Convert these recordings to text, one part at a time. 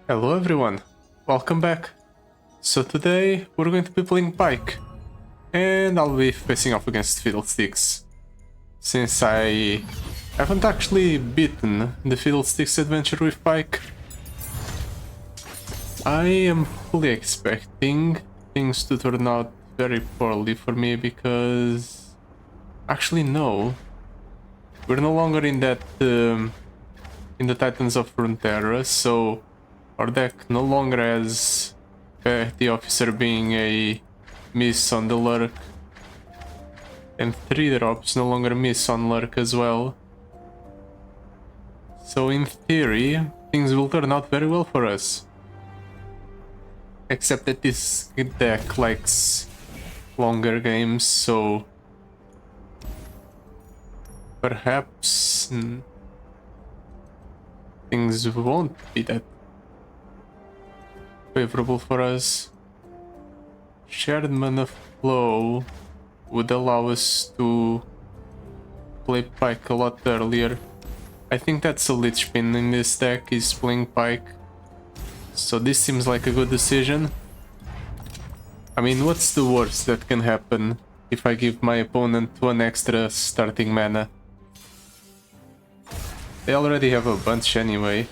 Hello everyone, welcome back. So today we're going to be playing Pyke, and I'll be facing off against Fiddlesticks. Since I haven't actually beaten the Fiddlesticks adventure with Pyke, I am fully expecting things to turn out very poorly for me because... Actually no, we're no longer in that... in the Titans of Runeterra, so our deck no longer has the officer being a miss on the lurk, and 3 drops no longer miss on lurk as well. So in theory, things will turn out very well for us. Except that this deck likes longer games, so perhaps things won't be that favorable for us. Shared mana flow would allow us to play Pyke a lot earlier. I think that's a linchpin in this deck, is playing Pyke. So this seems like a good decision. I mean, what's the worst that can happen if I give my opponent 1 extra starting mana? They already have a bunch anyway.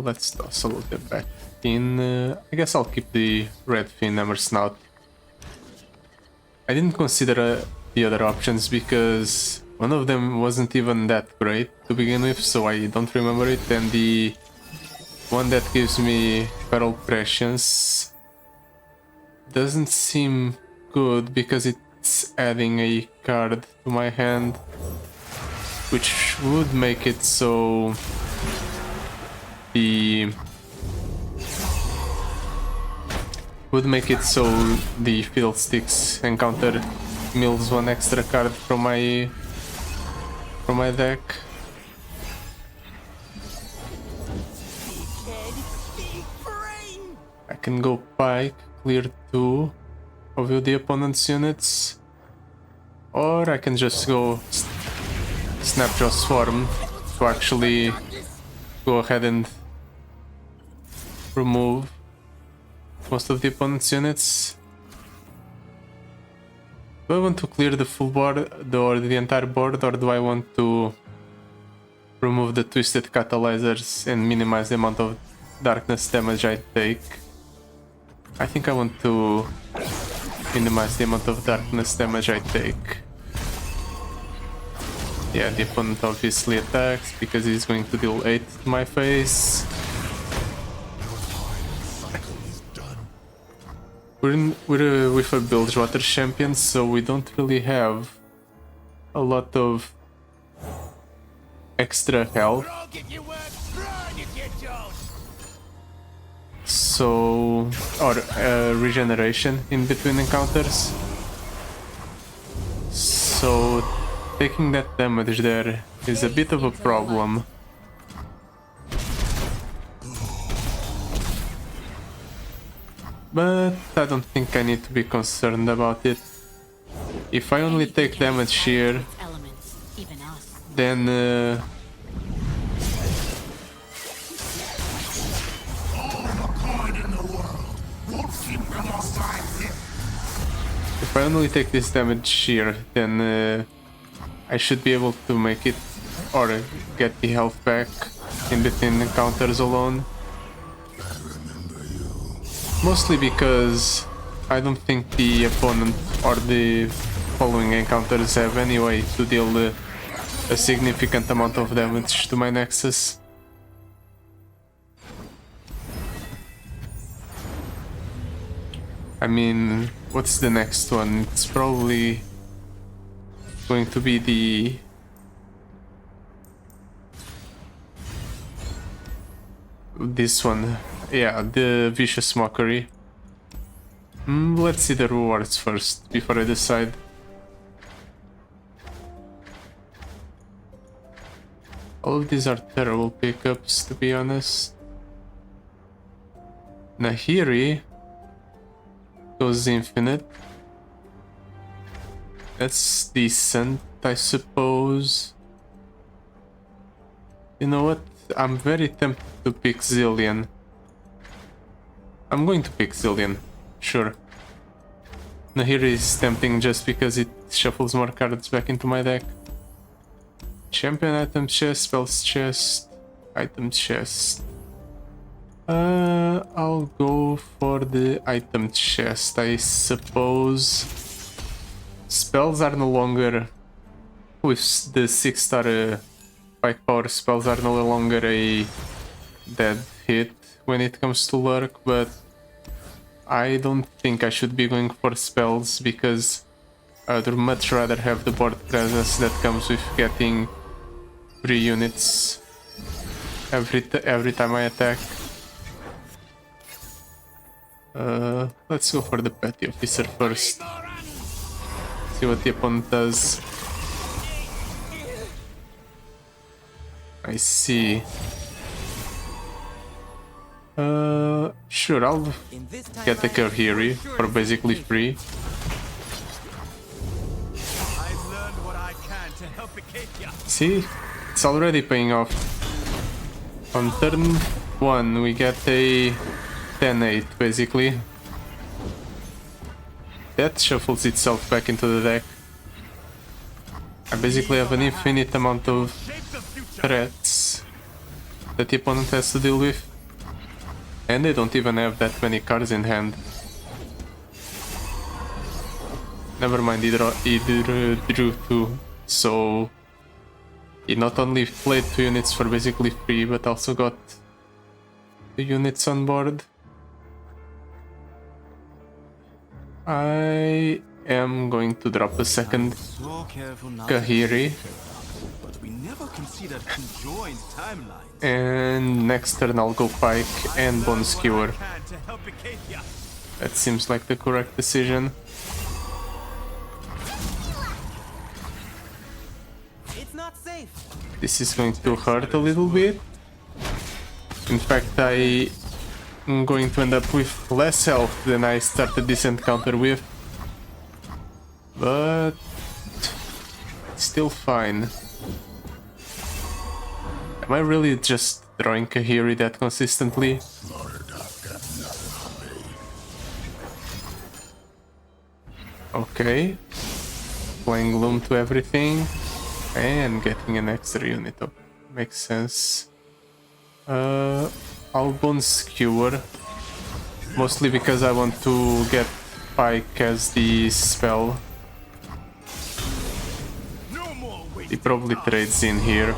Let's toss a little bit back in. I guess I'll keep the red fin hammer snout. I didn't consider the other options because one of them wasn't even that great to begin with, so I don't remember it, and the one that gives me feral prescience doesn't seem good because it's adding a card to my hand, which would make it so the Fiddlesticks encounter mills 1 extra card from my deck. I can go Pyke, clear 2 of the opponent's units, or I can just go Snapjaw Swarm to actually go ahead and remove most of the opponent's units. Do I want to clear the full board or the entire board, or do I want to remove the twisted catalyzers and minimize the amount of darkness damage I take? I think I want to minimize the amount of darkness damage I take. Yeah, the opponent obviously attacks because he's going to deal 8 to my face. We're with a Bilgewater champion, so we don't really have a lot of extra health. So, or regeneration in between encounters. So taking that damage there is a bit of a problem. But I don't think I need to be concerned about it. If I only take damage here, then if I only take this damage here, then I should be able to make it or get the health back in between encounters alone. Mostly because I don't think the opponent or the following encounters have any way to deal a significant amount of damage to my Nexus. I mean, what's the next one? It's probably going to be this one. Yeah, the Vicious Mockery. Let's see the rewards first before I decide. All of these are terrible pickups, to be honest. Nahiri goes infinite. That's decent, I suppose. You know what? I'm very tempted to pick Zillion. I'm going to pick Zillion, sure. Nahiri is tempting just because it shuffles more cards back into my deck. Champion item chest, spells chest, item chest. I'll go for the item chest, I suppose. Spells are no longer, with the 6-star Pyke power, spells are no longer a dead hit when it comes to lurk, but I don't think I should be going for spells because I would much rather have the board presence that comes with getting 3 units every time I attack. Let's go for the petty officer first. See what the opponent does. I see. Sure, I'll get the Kahiri for basically free. See, it's already paying off. On turn 1 we get a 10-8 basically. That shuffles itself back into the deck. I basically have an infinite amount of threats that the opponent has to deal with. And they don't even have that many cards in hand. Never mind, he drew 2. So he not only played 2 units for basically free, but also got 2 units on board. I am going to drop a second Kahiri. And next turn I'll go Pyke and Bone Skewer. That seems like the correct decision. This is going to hurt a little bit. In fact, I am going to end up with less health than I started this encounter with. But still fine. Am I really just drawing Kahiri that consistently? Okay. Playing Gloom to everything. And getting an extra unit. Oh, makes sense. I'll Bone Skewer. Mostly because I want to get Pyke as the spell. He probably trades in here.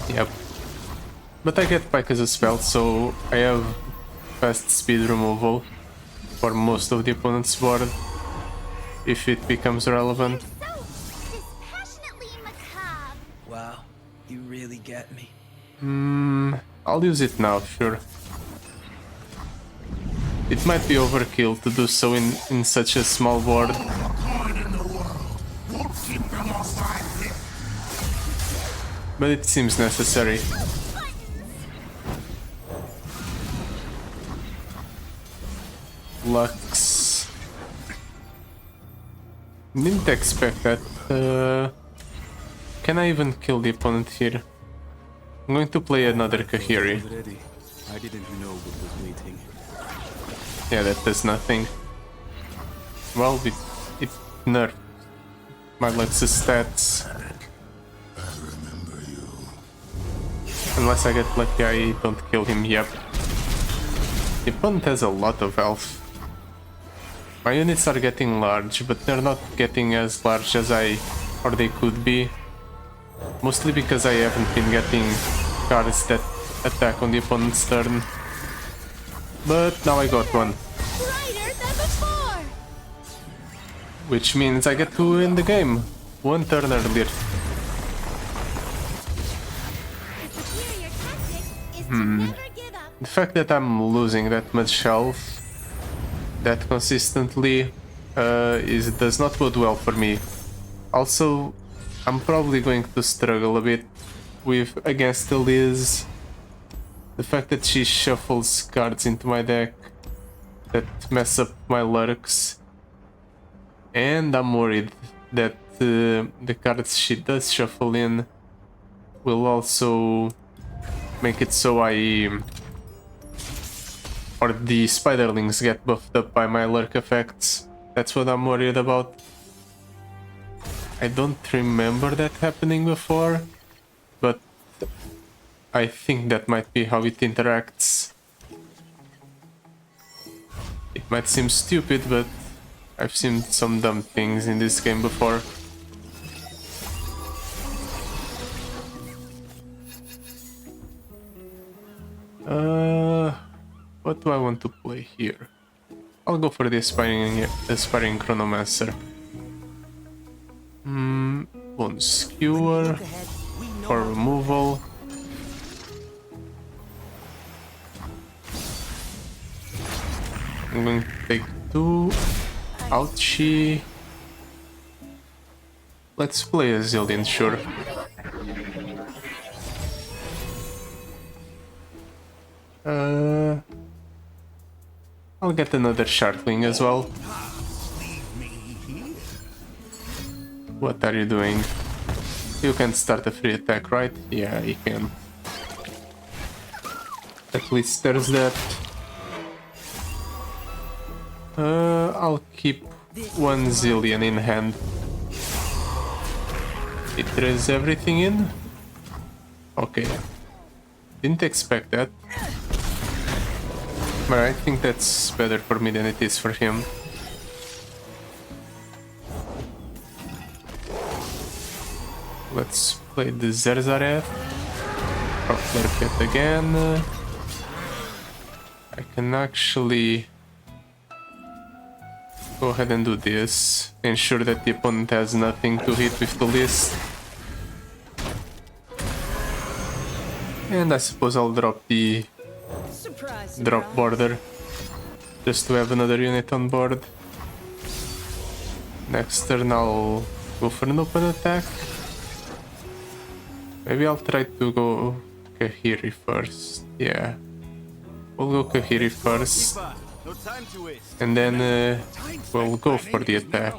Yep. But I get Pyke as a spell, so I have fast speed removal for most of the opponent's board, if it becomes relevant. Wow, you really get me. I'll use it now, sure. It might be overkill to do so in such a small board. But it seems necessary. Lux. Didn't expect that. Can I even kill the opponent here? I'm going to play another Kahiri. I didn't know what was waiting. Yeah, that does nothing. Well, it nerfed my Lux's stats. Unless I get lucky, I don't kill him. Yep. The opponent has a lot of health. My units are getting large, but they're not getting as large as or they could be. Mostly because I haven't been getting cards that attack on the opponent's turn. But now I got one. Which means I get to win the game. One turn earlier. The fact that I'm losing that much health that consistently does not bode well for me. Also, I'm probably going to struggle a bit against Elise. The fact that she shuffles cards into my deck that mess up my lurks. And I'm worried that the cards she does shuffle in will also make it so or the spiderlings get buffed up by my lurk effects. That's what I'm worried about. I don't remember that happening before, but I think that might be how it interacts. It might seem stupid, but I've seen some dumb things in this game before. What do I want to play here? I'll go for the aspiring chronomancer. Bone skewer for removal. I'm going to take 2. Ouchie. Let's play a Zillion, sure. I'll get another Sharkling as well. What are you doing? You can start a free attack, right? Yeah, you can. At least there's that. I'll keep 1 Zillion in hand. It throws everything in? Okay. Didn't expect that. But I think that's better for me than it is for him. Let's play the Zerzarev. Or Flurket again. I can actually go ahead and do this. Ensure that the opponent has nothing to hit with the list. And I suppose I'll drop the drop border just to have another unit on board. Next turn I'll go for an open attack. Maybe I'll try to go Kahiri first. Yeah, we'll go Kahiri first, and then we'll go for the attack.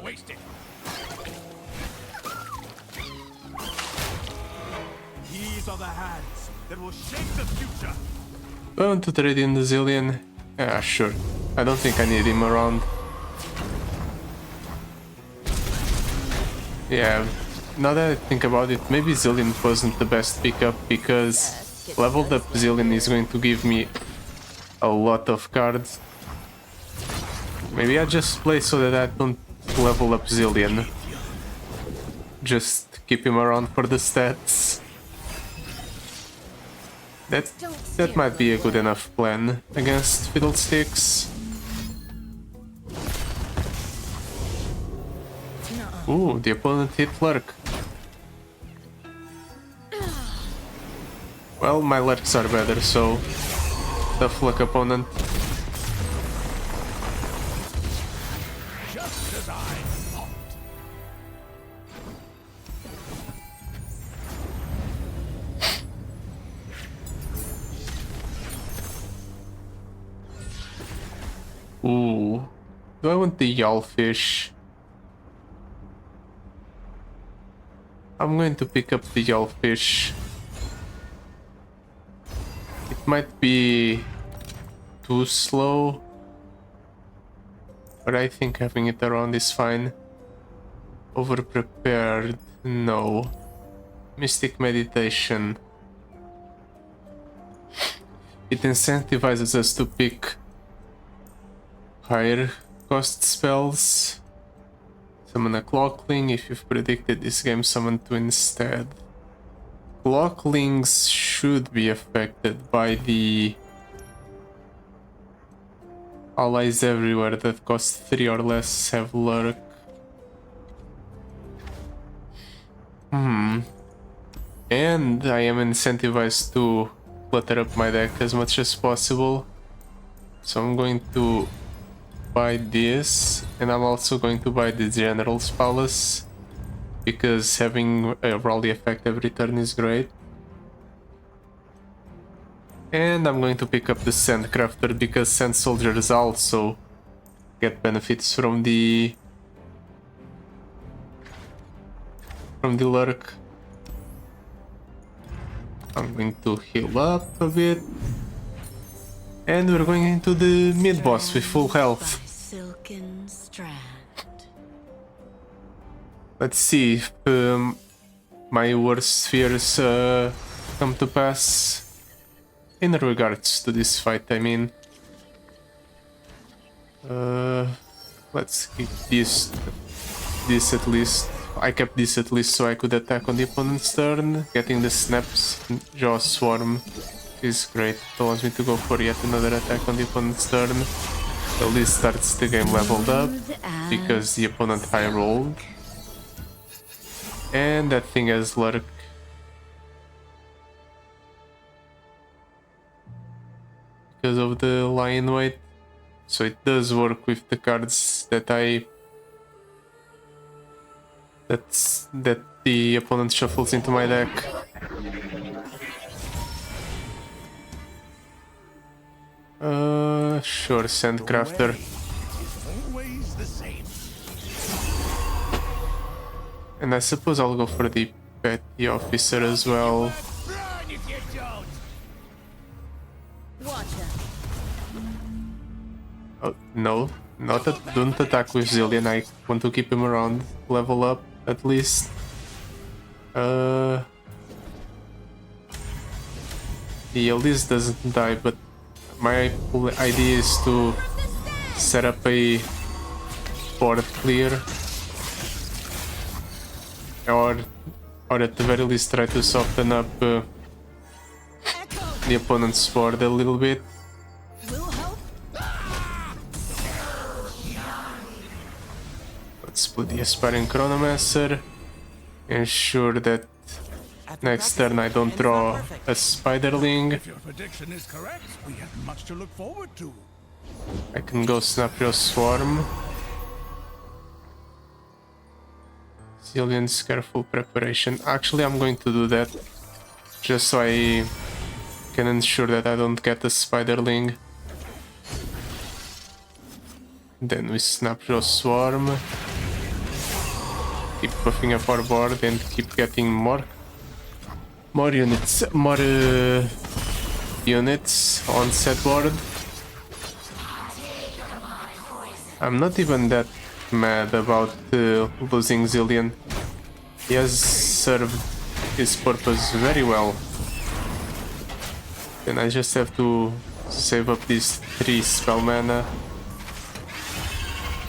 These are the hands that will shape the future. Do I want to trade in the Zillion? Yeah, sure. I don't think I need him around. Yeah, now that I think about it, maybe Zillion wasn't the best pickup, because leveled up Zillion is going to give me a lot of cards. Maybe I just play so that I don't level up Zillion. Just keep him around for the stats. That might be a good enough plan against Fiddlesticks. Ooh, the opponent hit Lurk. Well, my Lurks are better, so tough luck, opponent. Ooh, do I want the Yawlfish? I'm going to pick up the Yawlfish. It might be too slow, but I think having it around is fine. Overprepared? No. Mystic Meditation. It incentivizes us to pick higher cost spells. Summon a Clockling. If you've predicted this game, summon 2 instead. Clocklings should be affected by the allies everywhere that cost 3 or less have Lurk. And I am incentivized to clutter up my deck as much as possible. So I'm going to buy this, and I'm also going to buy the General's Palace, because having a rally effect every turn is great. And I'm going to pick up the Sandcrafter, because Sand Soldiers also get benefits from the Lurk. I'm going to heal up a bit. And we're going into the mid boss with full health. Silken strand. Let's see if my worst fears come to pass. In regards to this fight, I mean. Let's keep this at least. I kept this at least so I could attack on the opponent's turn. Getting the snaps, jaw swarm is great. It allows me to go for yet another attack on the opponent's turn. Elise starts the game leveled up because the opponent high rolled. And that thing has lurk. Because of the lion weight. So it does work with the cards that that the opponent shuffles into my deck. Sure, Sandcrafter. Always the same. And I suppose I'll go for the petty officer as well. Run if you don't. Watch out. Oh, no, don't attack with Zillion. I want to keep him around, level up at least. The Elise doesn't die, but my idea is to set up a board clear, or at the very least try to soften up the opponent's board a little bit. Let's put the Aspiring Chronomancer. Ensure that next turn I don't draw a Spiderling. If your prediction is correct, we have much to look forward to. I can go snap your swarm. Zillion's careful preparation. Actually, I'm going to do that just so I can ensure that I don't get a Spiderling. Then we snap your swarm. Keep buffing up our board and keep getting more units, units on set board. I'm not even that mad about losing Zillion. He has served his purpose very well. Then I just have to save up these 3 spell mana.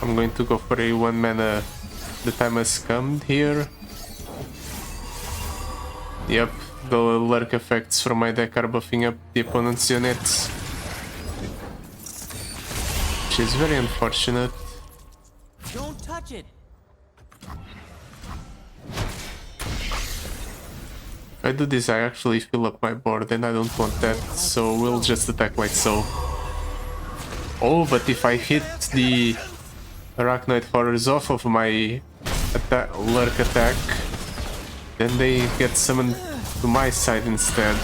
I'm going to go for a 1 mana. The time has come here. Yep, the lurk effects from my deck are buffing up the opponent's units, which is very unfortunate. Don't touch it. If I do this, I actually fill up my board, and I don't want that, so we'll just attack like so. Oh, but if I hit the Arachnoid Horrors off of my lurk attack, then they get summoned to my side instead.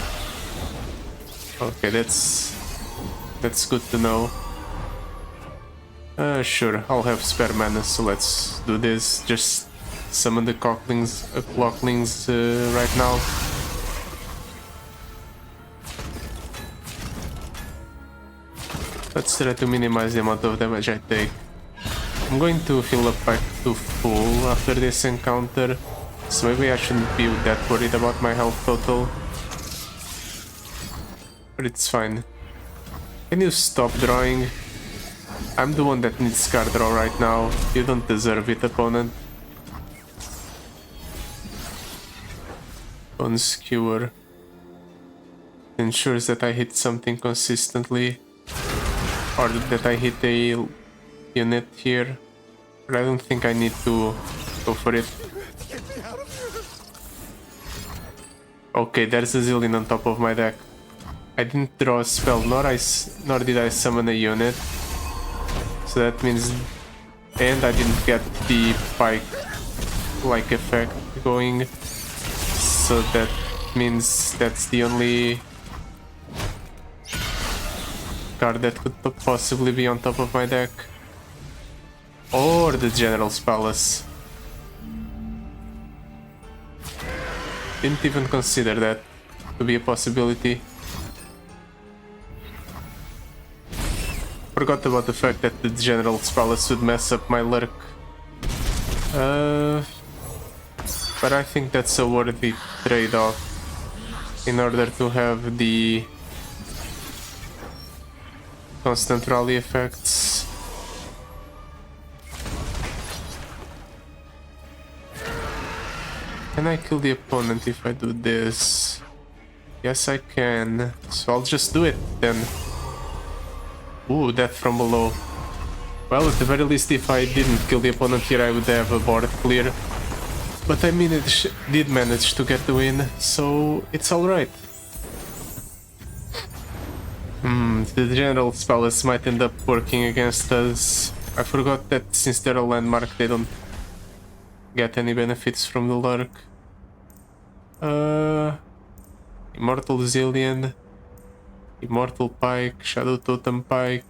Okay, that's good to know. Sure, I'll have spare mana, so let's do this. Just summon the Clocklings right now. Let's try to minimize the amount of damage I take. I'm going to heal up back to full after this encounter, so maybe I shouldn't be that worried about my health total. But it's fine. Can you stop drawing? I'm the one that needs card draw right now. You don't deserve it, opponent. Bone Skewer ensures that I hit something consistently, or that I hit a unit here, but I don't think I need to go for it. Okay, there's a Zillion on top of my deck. I didn't draw a spell, nor did I summon a unit, so that means, and I didn't get the Pyke-like effect going, so that means that's the only card that could possibly be on top of my deck. Or the General's Palace. Didn't even consider that. to be a possibility. Forgot about the fact that the General's Palace would mess up my lurk. But I think that's a worthy trade-off in order to have the constant rally effects. Can I kill the opponent if I do this? Yes, I can. So I'll just do it then. Ooh, death from below. Well, at the very least, if I didn't kill the opponent here, I would have a board clear. But I did manage to get the win, so it's alright. The General's Palace might end up working against us. I forgot that since they're a landmark, they don't get any benefits from the lurk. Immortal Zillion, Immortal Pyke, Shadow Totem Pyke,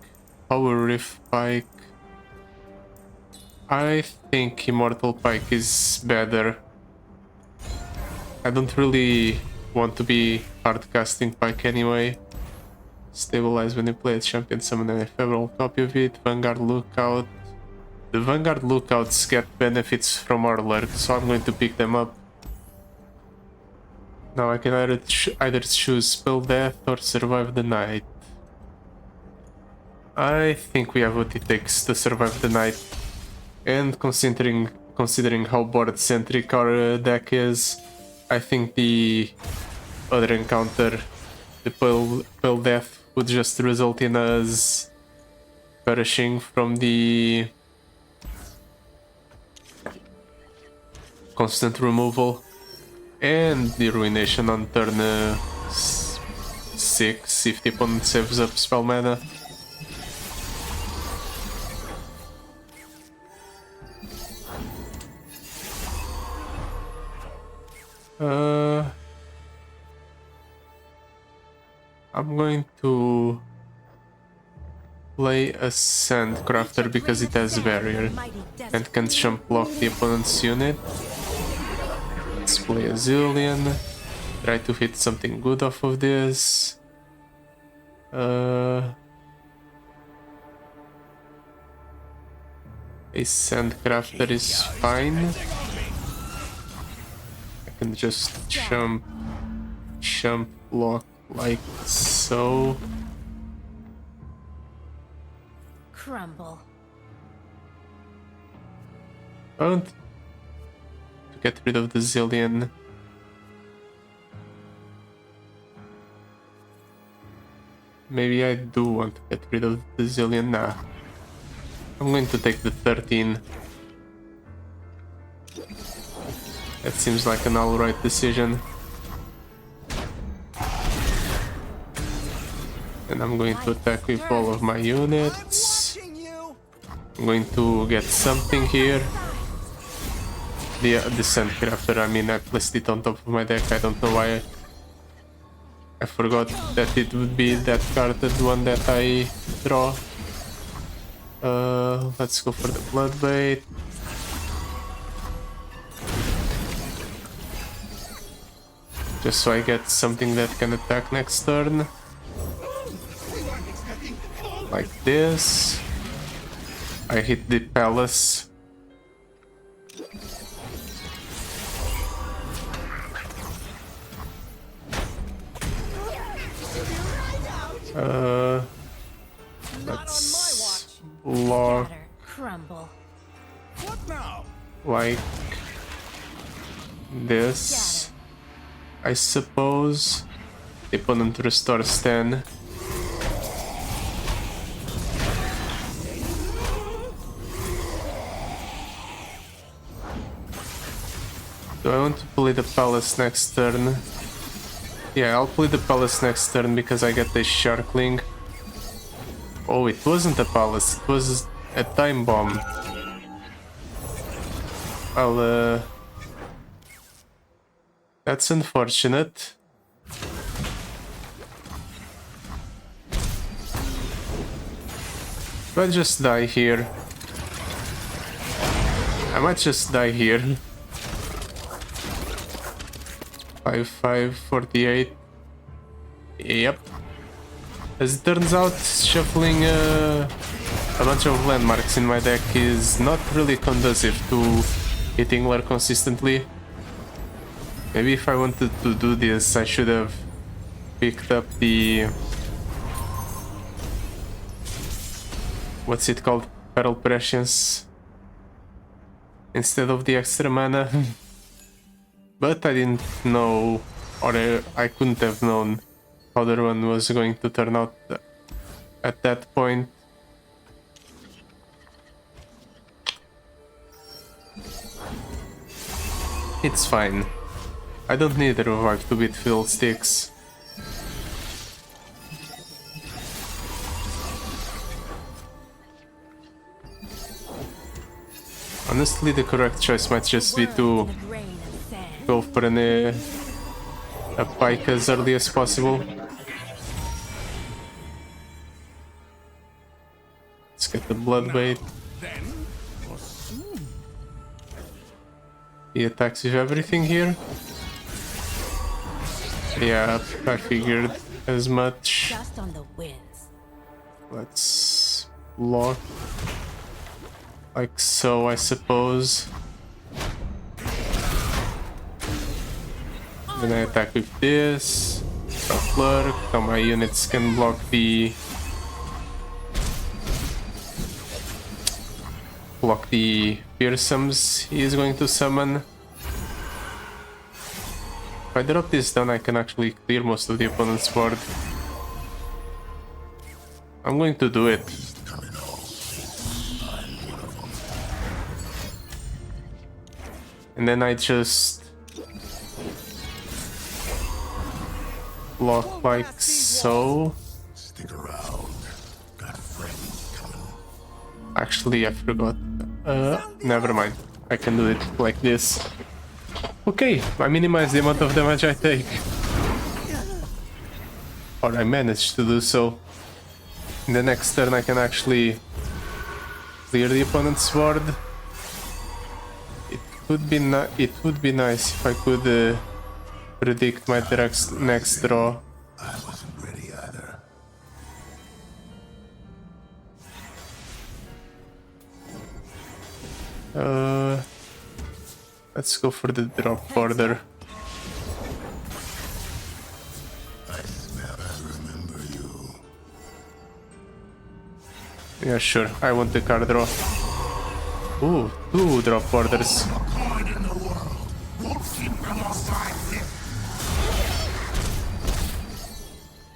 Power Rift Pyke. I think Immortal Pyke is better. I don't really want to be hardcasting Pyke anyway. Stabilize when you play a champion, summon an ephemeral copy of it. Vanguard Lookout. The Vanguard Lookouts get benefits from our lurk, so I'm going to pick them up. Now I can either choose Spell Death or Survive the Night. I think we have what it takes to survive the night. And considering how board-centric our deck is, I think the other encounter, the Pale Death, would just result in us perishing from the constant removal and the ruination on turn 6 if the opponent saves up spell mana. I'm going to play a Sandcrafter because it has barrier and can jump block the opponent's unit. Let's play a Zillion, try to hit something good off of this. A Sandcrafter is fine. I can just jump block like so. Crumble. I want to get rid of the Zillion. Maybe I do want to get rid of the Zillion. Nah. I'm going to take the 13. That seems like an alright decision. And I'm going to attack with all of my units. I'm going to get something here. The Sandcrafter, I mean, I placed it on top of my deck. I don't know why. I forgot that it would be that card, the one that I draw. Let's go for the Bloodbait. Just so I get something that can attack next turn. Like this. I hit the Palace. Let's block Crumble. like this. I suppose the opponent restores 10. Do I want to play the Palace next turn? Yeah, I'll play the Palace next turn because I get the Sharkling. Oh, it wasn't a Palace, it was a Time Bomb. That's unfortunate. I might just die here. I might just die here. 5-5, 48. Yep. As it turns out, shuffling a bunch of landmarks in my deck is not really conducive to hitting Lure consistently. Maybe if I wanted to do this, I should have picked up the... what's it called? Feral Prescience instead of the extra mana. But I didn't know, or I couldn't have known how the one was going to turn out at that point. It's fine. I don't need a revive to beat Fiddlesticks. Honestly, the correct choice might just be to go for a Pyke as early as possible. Let's get the Bloodbait. He attacks with everything here. Yeah, I figured as much. Just on the winds. Let's block. Like so, I suppose. Then I attack with this. Lure, so my units can block the fearsomes he is going to summon. If I drop this down, I can actually clear most of the opponent's board. I'm going to do it. And then I just block like so. Stick around. Got friends coming. Actually, I forgot. Never mind. I can do it like this. Okay, I minimize the amount of damage I take. Or I managed to do so. In the next turn I can actually clear the opponent's board. It would be nice if I could predict my next draw. I wasn't ready either. Let's go for the drop order. I smell. I remember you. Yeah, sure. I want the card draw. Ooh, 2 drop orders.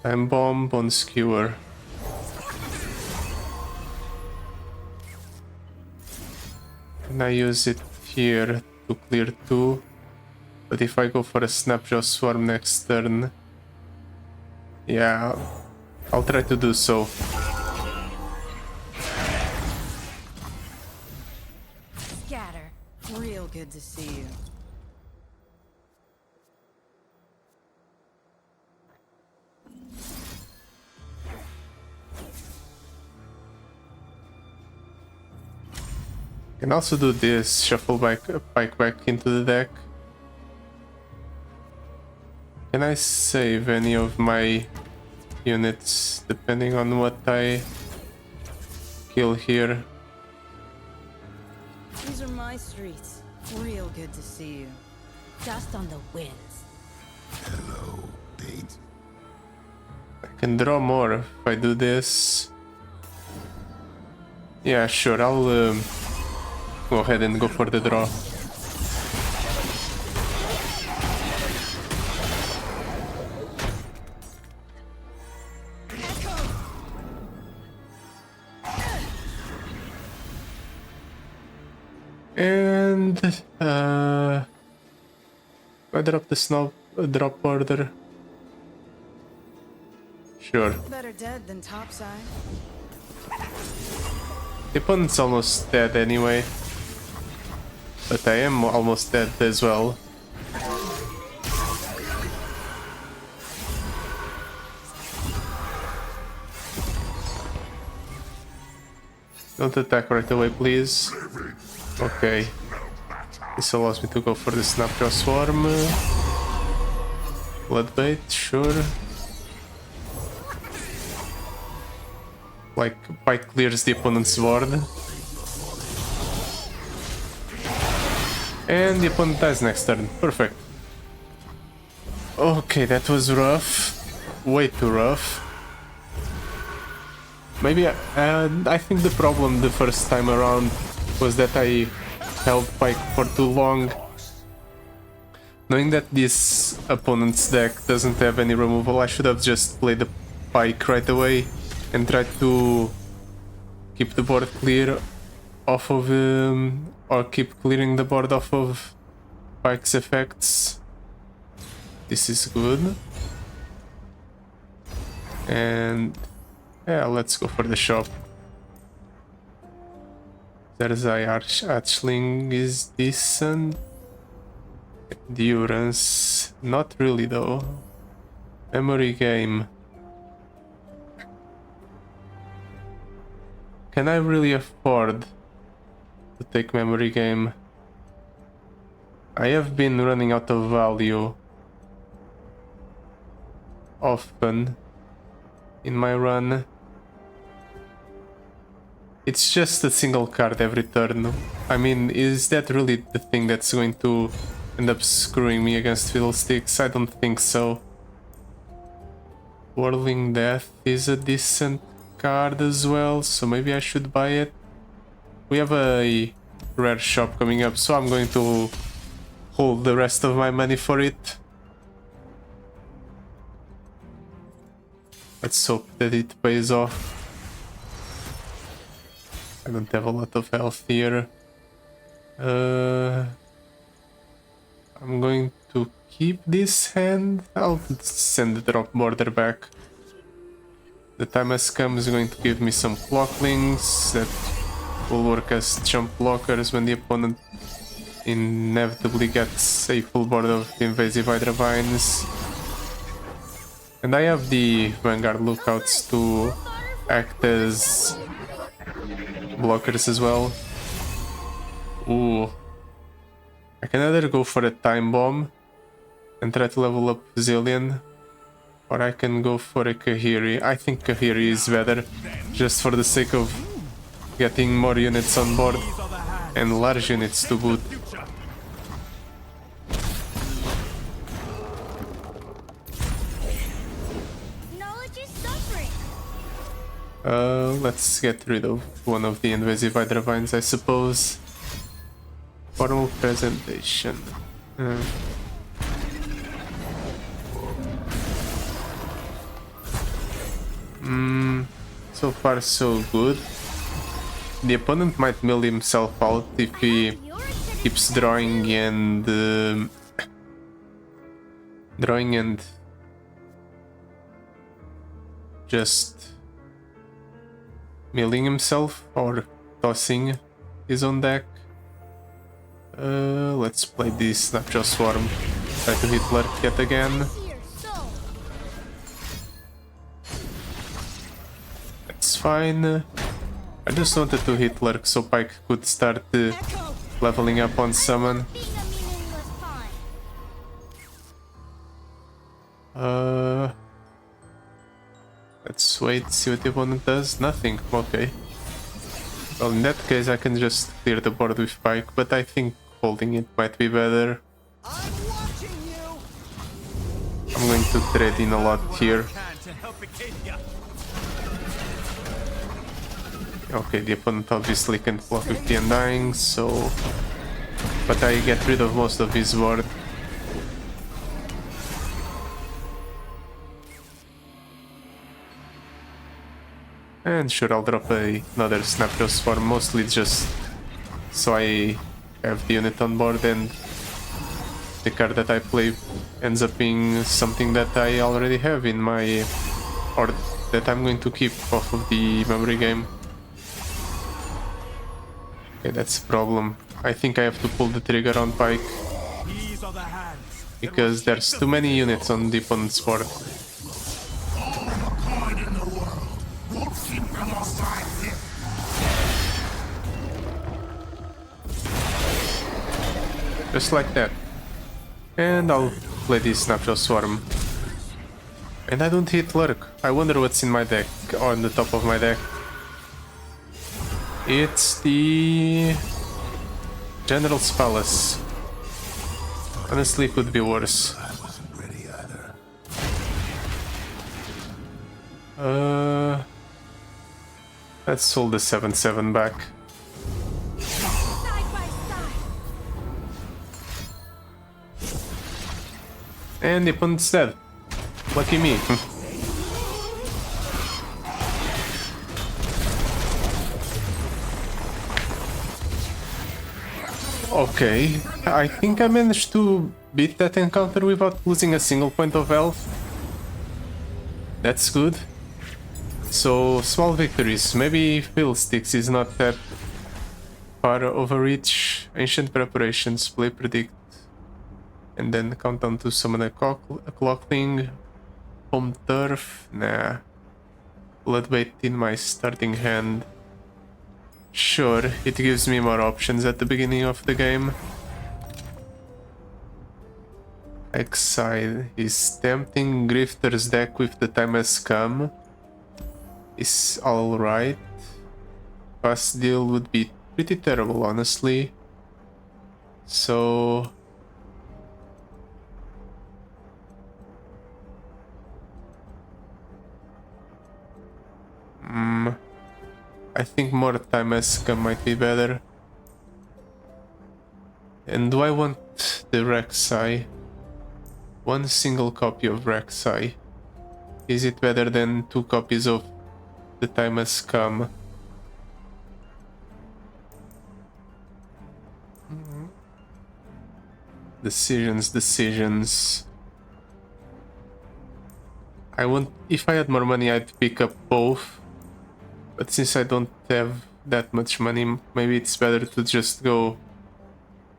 Time Bomb, Bone Skewer. And I use it here to clear 2. But if I go for a Snapjaw Swarm next turn, yeah, I'll try to do so. Scatter. Real good to see you. Can also do this, shuffle Pyke back into the deck. Can I save any of my units depending on what I kill here? These are my streets. Real good to see you. Just on the winds. Hello, date. I can draw more if I do this. Yeah, sure, I'll go ahead and go for the draw. And I drop the drop order. Sure. Better dead than topside. The opponent's almost dead anyway. But I am almost dead as well. Don't attack right away, please. Okay. This allows me to go for the Snapjaw Swarm. Bloodbait, sure. Like, Pyke clears the opponent's board. And the opponent dies next turn. Perfect. Okay, that was rough. Way too rough. Maybe I think the problem the first time around was that I held Pyke for too long. Knowing that this opponent's deck doesn't have any removal, I should have just played the Pyke right away and tried to keep the board clear off of or keep clearing the board off of Pyke's effects. This is good. And yeah, let's go for the shop. Zerzai Archling is decent. Endurance, not really though. Memory game. Can I really afford to take memory game? I have been running out of value often in my run. It's just a single card every turn. I mean, is that really the thing that's going to end up screwing me against Fiddlesticks? I don't think so. Whirling Death is a decent card as well, so maybe I should buy it. We have a rare shop coming up, so I'm going to hold the rest of my money for it. Let's hope that it pays off. I don't have a lot of health here. I'm going to keep this hand. I'll send the drop border back. The time has come is going to give me some clocklings that will work as jump blockers when the opponent inevitably gets a full board of invasive Hydra Vines. And I have the Vanguard Lookouts to act as blockers as well. Ooh. I can either go for a Time Bomb and try to level up Zillion, or I can go for a Kahiri. I think Kahiri is better, just for the sake of getting more units on board, and large units to boot. Knowledge is suffering. Let's get rid of one of the invasive Hydra Vines, I suppose. Formal presentation. So far so good. The opponent might mill himself out if he keeps drawing and just milling himself or tossing his own deck. Let's play this Snapshot Swarm. Try to hit Lurk yet again. That's fine. I just wanted to hit Lurk so Pyke could start leveling up on summon. Let's wait, see what the opponent does. Nothing. Okay. Well, in that case I can just clear the board with Pyke, but I think holding it might be better. I'm going to trade in a lot here. Okay, the opponent obviously can block with the Undying, so... But I get rid of most of his board. And sure, I'll drop another Snapshot Swarm, mostly just so I have the unit on board and the card that I play ends up being something that I already have in my... or that I'm going to keep off of the memory game. Okay, that's a problem. I think I have to pull the trigger on Pyke because there's too many units on the opponent's board. Just like that. And I'll play this Snapshot Swarm. And I don't hit Lurk. I wonder what's in my deck, on the top of my deck. It's the General's Palace. Honestly, it could be worse. Let's hold the 7-7 back. Side by side. And the opponent's dead. Lucky me. Okay, I think I managed to beat that encounter without losing a single point of health. That's good. So, small victories. Maybe Fiddlesticks is not that far overreach. Ancient preparations, play predict. And then countdown to summon a clock thing. Home turf, nah. Bloodbait in my starting hand. Sure, it gives me more options at the beginning of the game. Exile is tempting. Grifter's deck with the time has come is alright. Fast deal would be pretty terrible, honestly. So I think more time has come might be better. And do I want the Rek'Sai? One single copy of Rek'Sai. Is it better than 2 copies of the time has come? Decisions. If I had more money, I'd pick up both. But since I don't have that much money, maybe it's better to just go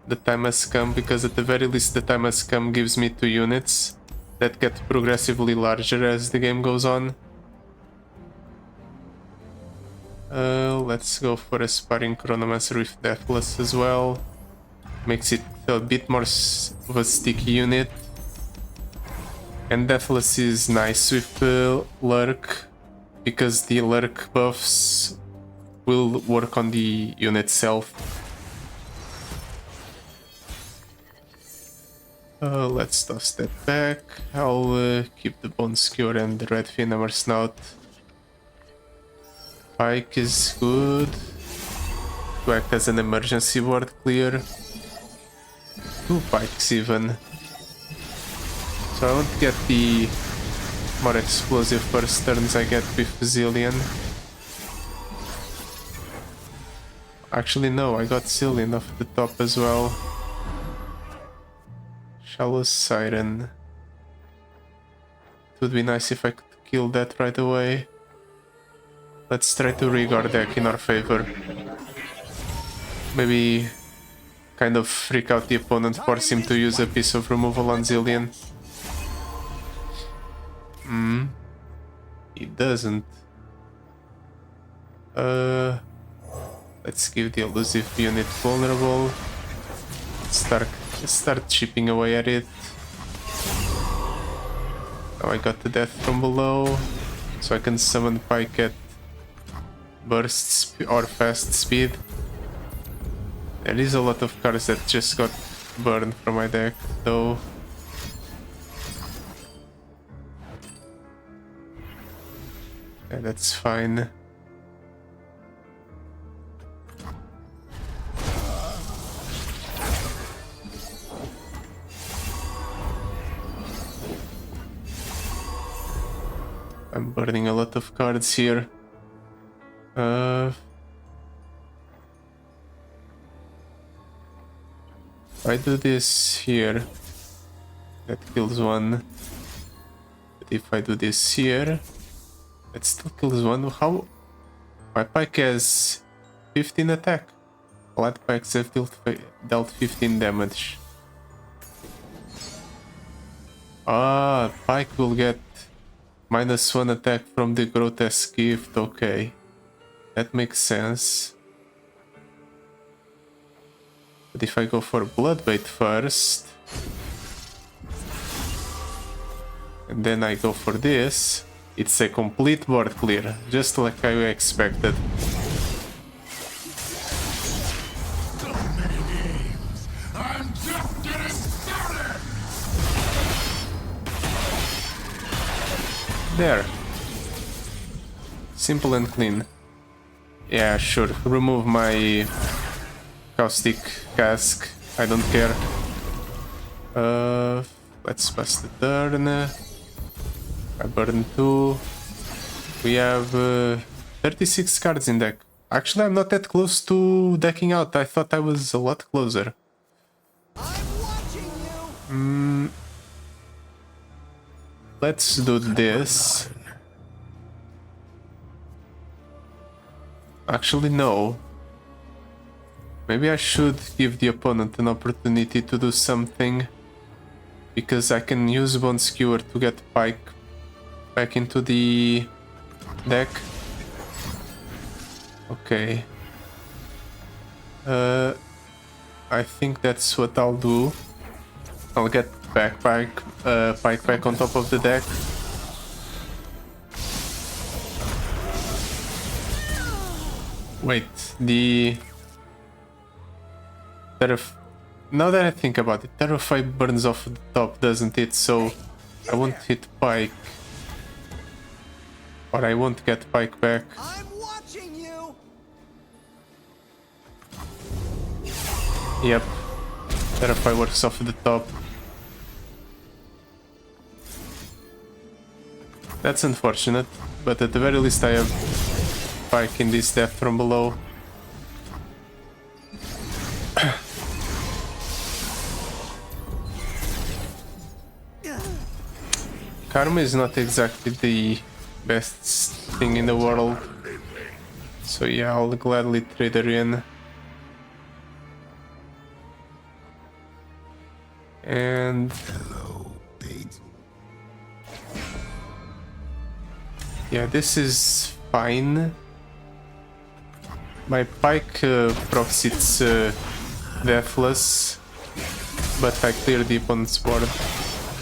the time has come, because at the very least the time has come gives me 2 units that get progressively larger as the game goes on. Let's go for a Sparring Chronomancer with Deathless as well. Makes it a bit more of a sticky unit. And Deathless is nice with Lurk, because the Lurk buffs will work on the unit itself. Let's toss that back. I'll keep the Bone Skewer and the Red Fin Hammer Snout. Pyke is good to act as an emergency board clear. 2 Pikes even. So I won't get the more explosive first turns I get with Zillion. Actually no, I got Zillion off the top as well. Shallow Siren. It would be nice if I could kill that right away. Let's try to rig our deck in our favor. Maybe kind of freak out the opponent, force him to use a piece of removal on Zillion. He doesn't. Let's give the elusive unit vulnerable. Start chipping away at it. Now I got the death from below, so I can summon Pyke at burst or fast speed. There is a lot of cards that just got burned from my deck, though. Yeah, that's fine. I'm burning a lot of cards here. If I do this here, that kills one. But if I do this here, that still kills one. How? My Pyke has 15 attack. Flat Pikes have dealt 15 damage. Ah, Pyke will get -1 attack from the grotesque gift. Okay, that makes sense. But if I go for Bloodbait first, and then I go for this, it's a complete board clear, just like I expected. There. Simple and clean. Yeah, sure. Remove my caustic cask. I don't care. Let's pass the turn. I burn 2. We have 36 cards in deck. Actually, I'm not that close to decking out. I thought I was a lot closer. Let's do this. Actually, no. Maybe I should give the opponent an opportunity to do something, because I can use Bone Skewer to get Pyke back into the deck. Okay. I think that's what I'll do. I'll get Pyke back on top of the deck. Wait, the now that I think about it, Terrify burns off the top, doesn't it? So I won't hit Pyke. Or I won't get Pyke back. I'm watching you. Yep. Terrify works off the top. That's unfortunate, but at the very least I have Pyke in this death from below. Karma is not exactly the best thing in the world. So yeah, I'll gladly trade her in. And yeah, this is fine. My Pyke procs it's deathless, but I clear the opponent's board,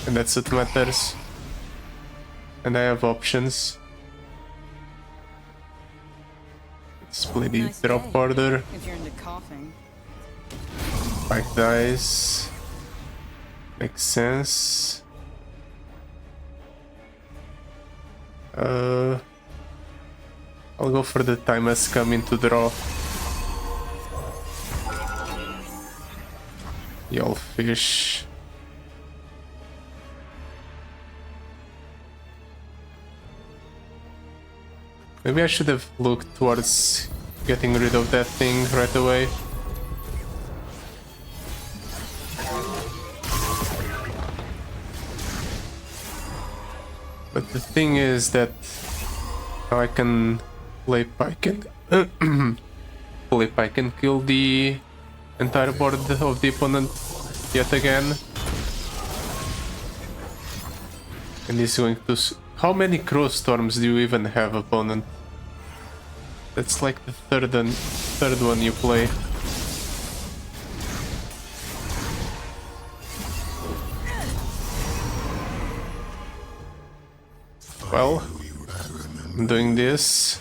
and that's what matters. And I have options. Let's play the Nice drop day, order. if you're into coughing. Pyke dies. Makes sense. I'll go for the time has come in to draw. Yellowfish. Maybe I should have looked towards getting rid of that thing right away. But the thing is that now I can play Pyke and play Pyke and kill the entire board of the opponent yet again. And he's going to... How many Crow Storms do you even have, opponent? That's like the third one you play. Well, I'm doing this.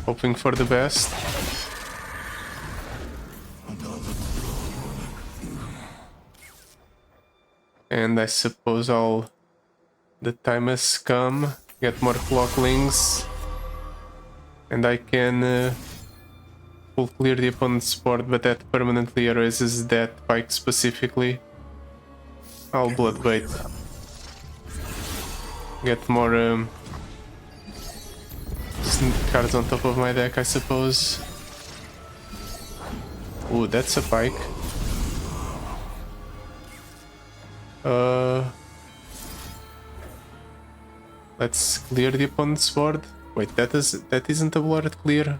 Hoping for the best. And I suppose the time has come, get more clocklings, and I can full clear the opponent's board, but that permanently erases that Pyke specifically. I'll bloodbait. Get more cards on top of my deck, I suppose. Ooh, that's a Pyke. Let's clear the opponent's board. Wait, that isn't a blooded clear.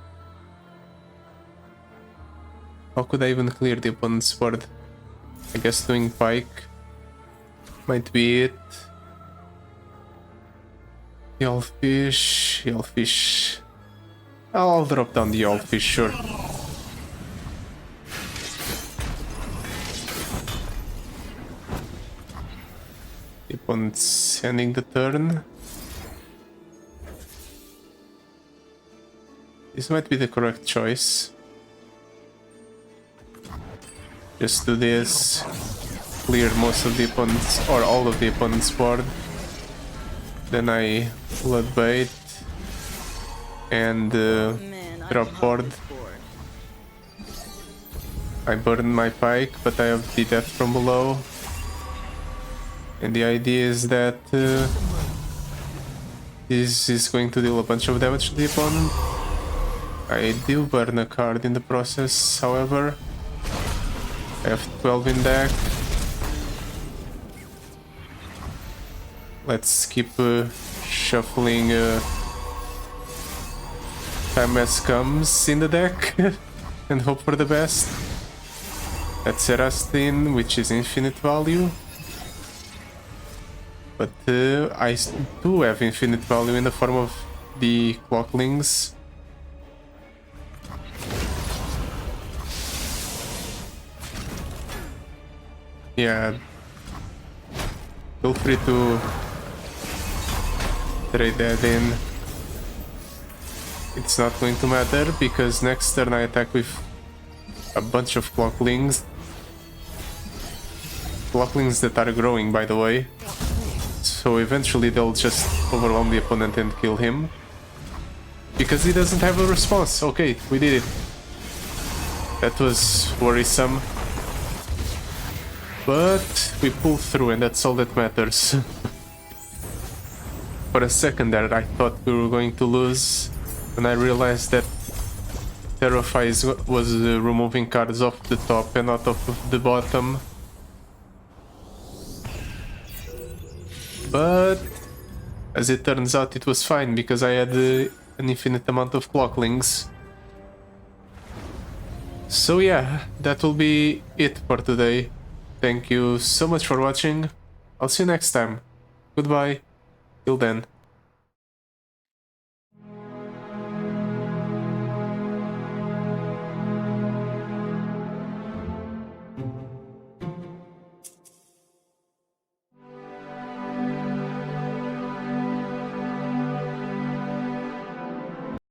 How could I even clear the opponent's board? I guess doing Pyke might be it. Yellowfish. I'll drop down the Yellowfish, sure. The opponent's ending the turn. This might be the correct choice. Just do this. clear most of the opponents, or all of the opponent's board. Then I bloodbait and Man, drop board. I burn my pike, but I have the death from below. And the idea is that this is going to deal a bunch of damage to the opponent. I do burn a card in the process, however. I have 12 in deck. Let's keep shuffling time as comes in the deck and hope for the best. That's Erastin, which is infinite value. But I do have infinite value in the form of the Clocklings. Yeah. Feel free to trade that in. It's not going to matter because next turn I attack with a bunch of Clocklings. Clocklings that are growing, by the way. So eventually they'll just overwhelm the opponent and kill him. Because he doesn't have a response. Okay, we did it. That was worrisome. But we pulled through and that's all that matters. For a second there I thought we were going to lose. And I realized that Terrify was removing cards off the top and not off of the bottom. But as it turns out it was fine because I had an infinite amount of Clocklings. So yeah, that will be it for today. Thank you so much for watching. I'll see you next time. Goodbye. Till then.